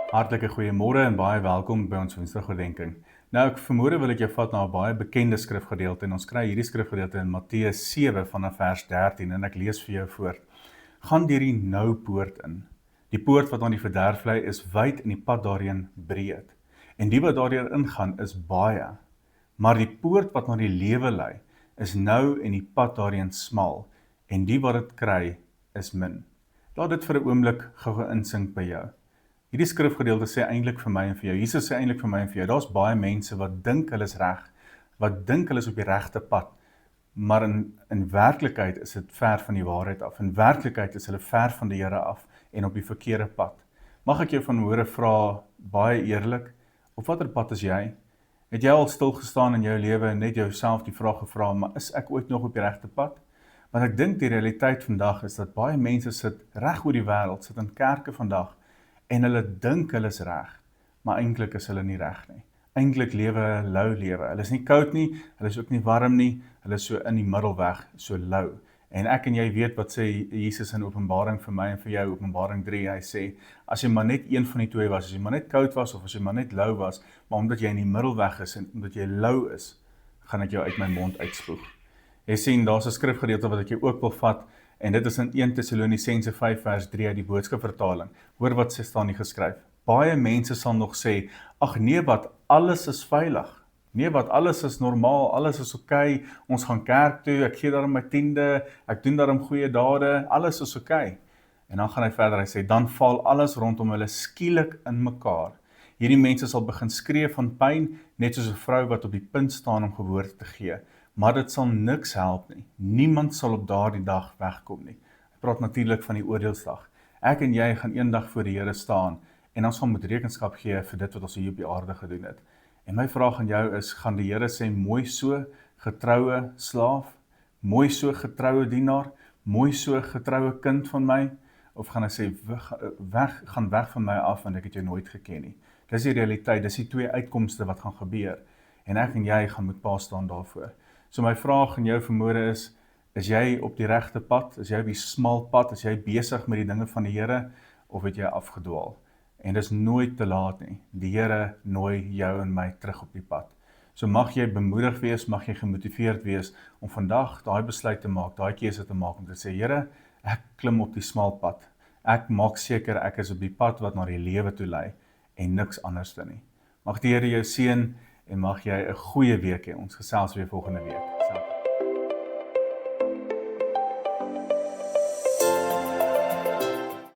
Hartlike goeiemôre en baie welkom by ons Woensdagoordenkings. Nou ek vermoed wil ek jou vat na 'n baie bekende skrifgedeelte en ons kry hierdie skrifgedeelte in Matteus 7 vanaf vers 13 en ek lees vir jou voor. Gaan deur die nou poort in. Die poort wat aan die verderf lei is wyd en die pad daarheen breed. En die wat daardeur ingaan is baie. Maar die poort wat na die lewe lei is nou en die pad daarheen smal en die wat dit kry is min. Laat dit vir 'n oomblik gou insink by jou. Hierdie skrifgedeelte sê eintlik vir my en vir jou, Jesus sê eintlik vir my en vir jou, daar's baie mense wat dink hulle is reg, wat dink hulle is op die regte pad, maar in werklikheid is dit ver van die waarheid af. In werklikheid is hulle ver van die Here af en op die verkeerde pad. Mag ek jou vanmôre vra, baie eerlik, op watter pad is jy? Het jy al stilgestaan in jou lewe en net jouself die vraag gevra, maar is ek ooit nog op die regte pad? Want ek dink die realiteit vandag is dat baie mense sit reg oor die wêreld, sit in kerke vandag, en hulle dink hulle is reg, maar eintlik is hulle nie reg nie. Eintlik lewe hulle lou lewe. Hulle is nie koud nie, hulle is ook nie warm nie, hulle is so in die middelweg, so lou. En ek en jy weet wat sê Jesus in Openbaring vir my en vir jou, Openbaring 3, hy sê, as jy maar net een van die twee was, as jy maar net koud was, of as jy maar net lou was, maar omdat jy in die middelweg is, en omdat jy lou is, gaan ek jou uit my mond uitspoeg. Jy sien, daar's 'n skrifgedeelte wat ek jou ook wil vat, en dit is in 1 Tessalonisense 5 vers 3 uit die boodskapvertaling. Hoor wat sê staan hier geskryf. Baie mense sal nog sê, ag nee wat, alles is veilig. Nee wat, alles is normaal, alles is oké, ons gaan kerk toe, ek gee daarom my 10de, ek doen daarom goeie dade, alles is oké. En dan gaan hy verder, hy sê, dan val alles rondom hulle skielik in mekaar. Hierdie mense sal begin skree van pyn, net soos 'n vrou wat op die punt staan om geboorte te gee. Maar dit sal niks help nie. Niemand sal op daardie dag wegkom nie. Ek praat natuurlik van die oordeelsdag. Ek en jy gaan eendag voor die Here staan en ons gaan moet rekenskap gee vir dit wat ons hier op die aarde gedoen het. En my vraag aan jou is, gaan die Here sê, mooi so, getroue slaaf, mooi so, getroue dienaar, mooi so, getroue kind van my, of gaan hy sê, gaan weg van my af, want ek het jou nooit geken nie. Dis die realiteit, dis die twee uitkomste wat gaan gebeur, en ek en jy gaan moet pa staan daarvoor. So my vraag aan jou vanmôre is jy op die regte pad? Is jy op die smal pad? Is jy besig met die dinge van die Here? Of het jy afgedwaal? En dis nooit te laat nie. Die Here nooi jou en my terug op die pad. So mag jy bemoedig wees, mag jy gemotiveerd wees om vandag daai besluit te maak, daai keuse te maak om te sê, Here, ek klim op die smal pad. Ek maak seker ek is op die pad wat na die lewe toe lei en niks anders nie. Mag die Here jou seën en mag jy 'n goeie week hê. Ons gesels weer volgende week.